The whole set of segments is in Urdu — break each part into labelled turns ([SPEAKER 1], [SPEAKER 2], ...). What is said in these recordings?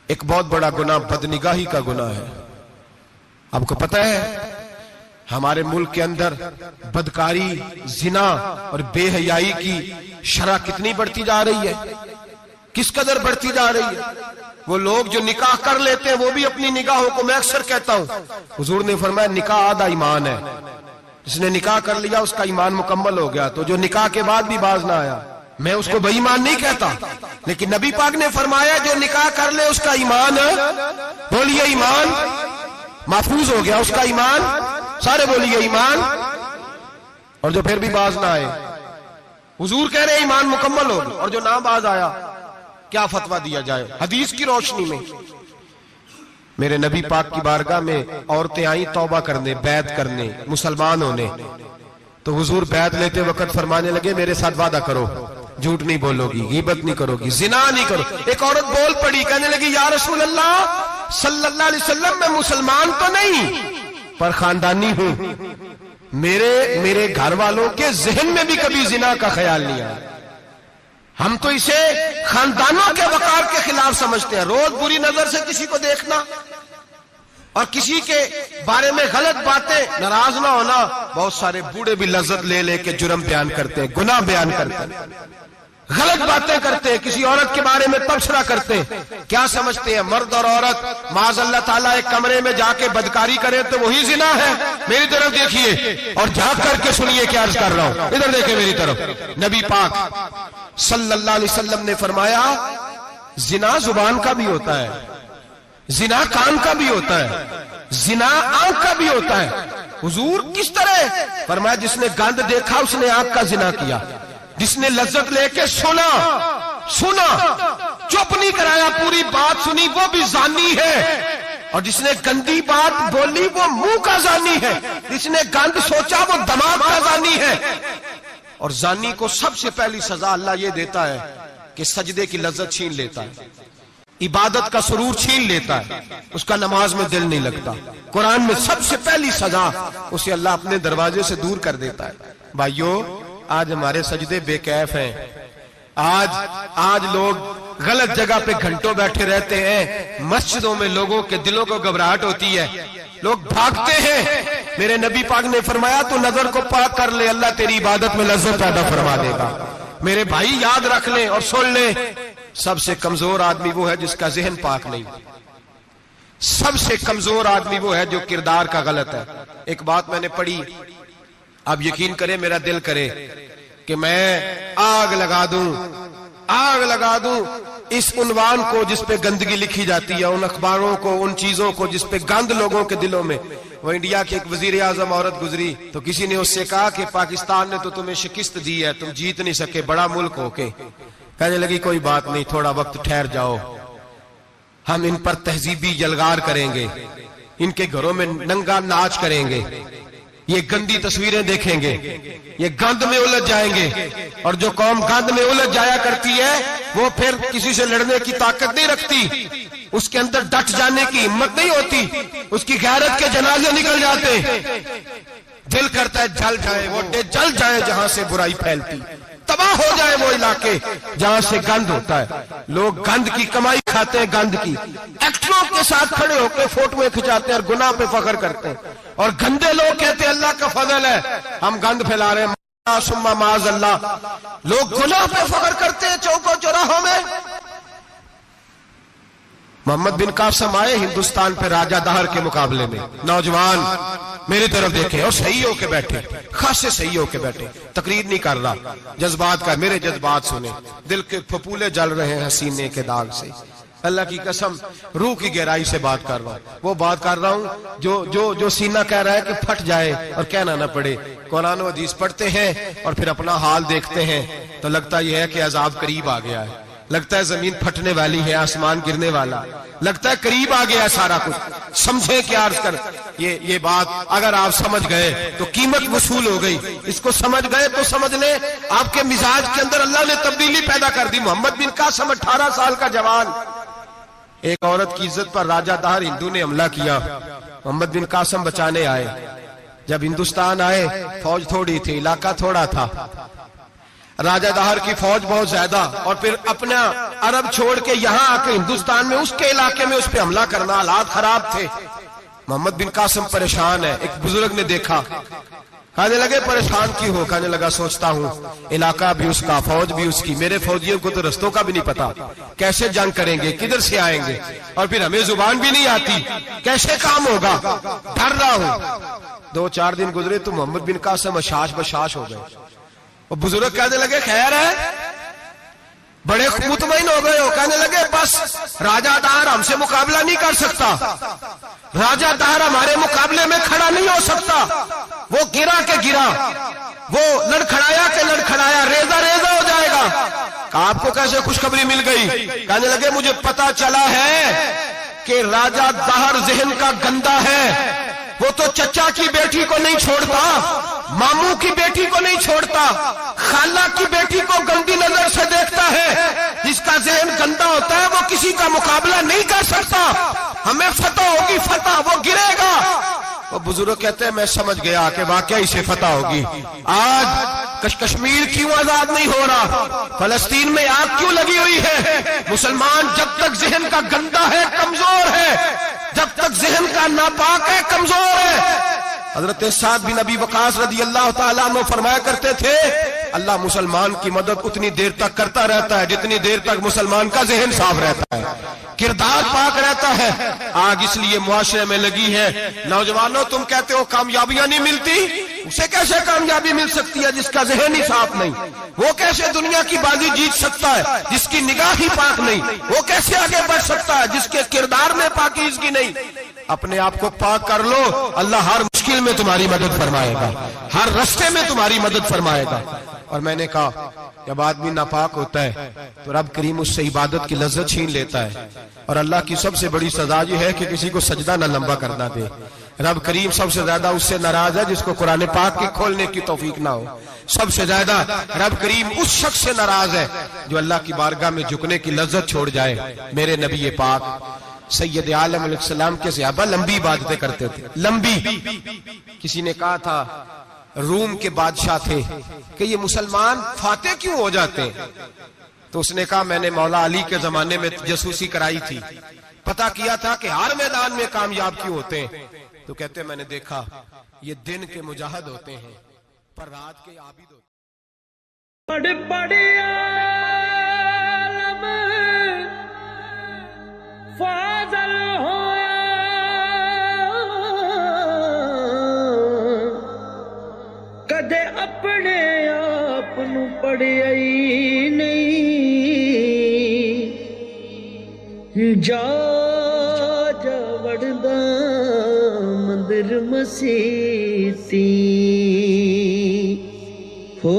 [SPEAKER 1] ایک بہت بڑا گناہ بدنگاہی کا گناہ ہے. آپ کو پتہ ہے ہمارے ملک کے اندر بدکاری، زنا اور بے حیائی کی شرح کتنی بڑھتی جا رہی ہے، کس قدر بڑھتی جا رہی ہے. وہ لوگ جو نکاح کر لیتے ہیں وہ بھی اپنی نگاہوں کو، میں اکثر کہتا ہوں، حضور نے فرمایا نکاح آدھا ایمان ہے. جس نے نکاح کر لیا اس کا ایمان مکمل ہو گیا. تو جو نکاح کے بعد بھی باز نہ آیا، میں اس کو بے ایمان نہیں کہتا، لیکن نبی پاک نے فرمایا جو نکاح کر لے اس کا ایمان، بولیے ایمان محفوظ ہو گیا، اس کا ایمان، سارے بولیے ایمان. اور جو پھر بھی باز نہ آئے، حضور کہہ رہے ایمان مکمل ہو گیا. اور جو نہ باز آیا کیا فتویٰ دیا جائے حدیث کی روشنی میں؟ میرے نبی پاک کی بارگاہ میں عورتیں آئیں توبہ کرنے، بیعت کرنے، مسلمان ہونے. تو حضور بیعت لیتے وقت فرمانے لگے میرے ساتھ وعدہ کرو، جھوٹ نہیں بولو گی، غیبت نہیں کرو گی، زنا نہیں کرو. ایک عورت بول پڑی، کہنے لگی یا رسول اللہ صلی اللہ علیہ وسلم میں مسلمان تو نہیں پر خاندانی ہوں، میرے گھر والوں کے ذہن میں بھی کبھی زنا کا خیال نہیں آیا. ہم تو اسے خاندانوں کے وقار کے خلاف سمجھتے ہیں. روز بری نظر سے کسی کو دیکھنا اور کسی کے بارے میں غلط باتیں، ناراض نہ ہونا. بہت سارے بوڑھے بھی لذت لے لے کے جرم بیان کرتے ہیں، گناہ بیان کرتے ہیں، غلط باتیں کرتے ہیں، کسی عورت کے بارے میں تبصرہ کرتے ہیں. کیا سمجھتے ہیں مرد اور عورت معاذ اللہ تعالیٰ ایک کمرے میں جا کے بدکاری کرے تو وہی زنا ہے؟ میری طرف دیکھیے اور جھانک کر کے سنیے کیا عرض کر رہا ہوں، ادھر دیکھیں میری طرف. نبی پاک صلی اللہ علیہ وسلم نے فرمایا زنا زبان کا بھی ہوتا ہے، زنا کان کا بھی ہوتا ہے، زنا آنکھ کا بھی ہوتا ہے. حضور کس طرح؟ فرمایا جس نے گند دیکھا اس نے آنکھ کا زنا کیا، جس نے لذت لے کے سنا چپ نہیں کرایا، پوری بات سنی، وہ بھی زانی ہے. اور جس نے گندی بات بولی وہ منہ کا زانی ہے، جس نے گند سوچا وہ دماغ کا زانی ہے. اور زانی کو سب سے پہلی سزا اللہ یہ دیتا ہے کہ سجدے کی لذت چھین لیتا ہے، عبادت کا سرور چھین لیتا ہے، اس کا نماز میں دل نہیں لگتا. قرآن میں سب سے پہلی سزا اسے اللہ اپنے دروازے سے دور کر دیتا ہے. بھائیو آج ہمارے سجدے بے کیف ہیں، آج لوگ غلط جگہ پہ گھنٹوں بیٹھے رہتے ہیں. مسجدوں میں لوگوں کے دلوں کو گھبراہٹ ہوتی ہے، لوگ بھاگتے ہیں. میرے نبی پاک نے فرمایا تو نظر کو پاک کر لے، اللہ تیری عبادت میں لذت پیدا فرما دے گا. میرے بھائی یاد رکھ لیں اور سن لیں، سب سے کمزور آدمی وہ ہے جس کا ذہن پاک نہیں. سب سے کمزور آدمی وہ ہے جو کردار کا غلط ہے. ایک بات میں نے پڑھی، آپ یقین کریں میرا دل کرے کہ میں آگ لگا دوں اس عنوان کو جس پہ گندگی لکھی جاتی ہے، ان اخباروں کو، ان چیزوں کو جس پہ گند لوگوں کے دلوں میں. وہ انڈیا کی ایک وزیر اعظم عورت گزری تو کسی نے اس سے کہا کہ پاکستان نے تو تمہیں شکست دی ہے، تم جیت نہیں سکے بڑا ملک ہو کے. کہنے لگی کوئی بات نہیں، تھوڑا وقت ٹھہر جاؤ، ہم ان پر تہذیبی یلغار کریں گے، ان کے گھروں میں ننگا ناچ کریں گے، یہ گندی تصویریں دیکھیں گے، یہ گند میں الجھ جائیں گے. اور جو قوم گند میں الجھ جایا کرتی ہے وہ پھر کسی سے لڑنے کی طاقت نہیں رکھتی، اس کے اندر ڈٹ جانے کی ہمت نہیں ہوتی، اس کی غیرت کے جنازے نکل جاتے. دل کرتا ہے جل جائے وہ جل جائے جہاں سے برائی پھیلتی، تباہ ہو جائے وہ علاقے جہاں سے گند ہوتا ہے. لوگ گند کی کمائی کھاتے ہیں، گند کی ایکٹروں کے ساتھ کھڑے ہو کے فوٹویں کھچاتے ہیں اور گناہ پہ فخر کرتے ہیں. اور گندے لوگ کہتے ہیں اللہ کا فضل ہے ہم گند پھیلا رہے ہیں، ثم معاذ اللہ. لوگ گناہ پہ فخر کرتے ہیں چوکوں چوراہوں میں. محمد بن قاسم آئے ہندوستان پہ راجہ دہر کے مقابلے میں، نوجوان میری طرف دیکھیں اور صحیح ہو کے بیٹھے، خاصے صحیح ہو کے بیٹھے، تقریر نہیں کر رہا، جذبات کا. میرے جذبات سنیں، دل کے پھپولے جل رہے ہیں حسینے کے داغ سے. اللہ کی قسم روح کی گہرائی سے بات کر رہا ہوں، وہ بات کر رہا ہوں جو سینہ کہہ رہا ہے کہ پھٹ جائے اور کہنا نہ پڑے. قرآن و حدیث پڑھتے ہیں اور پھر اپنا حال دیکھتے ہیں تو لگتا یہ ہے کہ عذاب قریب آ گیا ہے، لگتا ہے زمین پھٹنے والی ہے، آسمان گرنے والا، لگتا ہے قریب آ گیا سارا کچھ. سمجھے کیا عرض کر یہ بات اگر آپ سمجھ گئے تو قیمت وصول ہو گئی. اس کو سمجھ گئے تو سمجھ لیں آپ کے مزاج کے اندر اللہ نے تبدیلی پیدا کر دی. محمد بن قاسم 18 سال کا جوان، ایک عورت کی عزت پر راجہ دہر ہندو نے حملہ کیا، محمد بن قاسم بچانے آئے. جب ہندوستان آئے فوج تھوڑی تھی، علاقہ تھوڑا تھا، راجہ دہر کی فوج بہت زیادہ، اور پھر اپنا عرب چھوڑ کے یہاں آ کے ہندوستان میں اس کے علاقے میں اس پہ حملہ کرنا، حالات خراب تھے۔ محمد بن قاسم پریشان ہے۔ ایک بزرگ نے دیکھا، کہنے لگے پریشان کی ہو؟ کہنے لگا سوچتا ہوں علاقہ بھی اس کا، فوج بھی اس کی، میرے فوجیوں کو تو رستوں کا بھی نہیں پتا، کیسے جنگ کریں گے، کدھر سے آئیں گے، اور پھر ہمیں زبان بھی نہیں آتی، کیسے کام ہوگا، ڈر رہا ہوں۔ 2-4 دن گزرے تو محمد بن قاسم اشاش بشاش ہو گئے۔ وہ بزرگ کہنے لگے خیر ہے؟ بڑے مطمئن ہو گئے ہو؟ کہنے لگے بس راجہ دہر ہم سے مقابلہ نہیں کر سکتا، راجہ دہر ہمارے مقابلے میں کھڑا نہیں ہو سکتا، وہ گرا کے گرا، وہ لڑکھڑایا کے لڑکھڑایا، ریزہ ریزہ ہو جائے گا۔ آپ کو کیسے خوشخبری مل گئی؟ کہنے لگے مجھے پتا چلا ہے کہ راجہ دہر ذہن کا گندا ہے، وہ تو چچا کی بیٹی کو نہیں چھوڑتا، ماموں کی بیٹی کو نہیں چھوڑتا، خالہ کی بیٹی کو گندی نظر سے دیکھتا ہے۔ جس کا ذہن گندا ہوتا ہے وہ کسی کا مقابلہ نہیں کر سکتا، ہمیں فتح ہوگی، فتح، وہ گرے گا۔ وہ بزرگ کہتے ہیں میں سمجھ گیا کہ واقعی سے فتح ہوگی۔ آج کشمیر کیوں آزاد نہیں ہو رہا، فلسطین میں آگ کیوں لگی ہوئی ہے؟ مسلمان جب تک ذہن کا گندا ہے کمزور ہے، جب تک ذہن کا ناپاک ہے کمزور ہے۔ حضرت سعد بن ابی وقاص رضی اللہ تعالیٰ عنہ فرمایا کرتے تھے اللہ مسلمان کی مدد اتنی دیر تک کرتا رہتا ہے جتنی دیر تک مسلمان کا ذہن صاف رہتا ہے، کردار پاک رہتا ہے۔ آگ اس لیے معاشرے میں لگی ہے۔ نوجوانوں تم کہتے ہو کامیابیاں نہیں ملتی، اسے کیسے کامیابی مل سکتی ہے جس کا ذہن ہی صاف نہیں؟ وہ کیسے دنیا کی بازی جیت سکتا ہے جس کی نگاہ ہی پاک نہیں؟ وہ کیسے آگے بڑھ سکتا ہے جس کے کردار میں پاکیزگی نہیں؟ اپنے آپ کو پاک کر لو، اللہ ہر مشکل میں تمہاری مدد فرمائے گا، ہر رستے میں تمہاری مدد فرمائے گا۔ اور میں نے کہا جب آدمی ناپاک ہوتا ہے تو رب کریم اس سے عبادت کی لذت چھین لیتا ہے، اور اللہ کی سب سے بڑی سزا یہ ہے کہ کسی کو سجدہ نہ لمبا کرنا دے۔ رب کریم سب سے زیادہ اس سے ناراض ہے جس کو قرآن پاک کے کھولنے کی توفیق نہ ہو۔ سب سے زیادہ رب کریم اس شخص سے ناراض ہے جو اللہ کی بارگاہ میں جھکنے کی لذت چھوڑ جائے۔ میرے نبی پاک سید عالم علیہ السلام کے صحابہ لمبی عبادتیں کرتے تھے، لمبی۔ کسی نے کہا تھا روم کے بادشاہ تھے کہ یہ مسلمان فاتح کیوں ہو جاتے ہیں؟ تو اس نے کہا میں نے مولا علی کے زمانے میں جاسوسی کرائی تھی، پتہ کیا تھا کہ ہر میدان میں کامیاب کیوں ہوتے ہیں۔ تو کہتے ہیں میں نے دیکھا یہ دن کے مجاہد ہوتے ہیں پر رات کے عابد ہوتے ہیں۔
[SPEAKER 2] بڑے بڑے عالم فاضل ہویا کدے اپنے آپ نو پڑھیا ہی نہیں، جا جا وڑدا مندر مسیتی ہو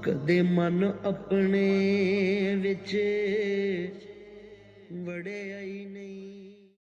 [SPEAKER 2] کدے من اپنے وچ وڑیا ہی نہیں۔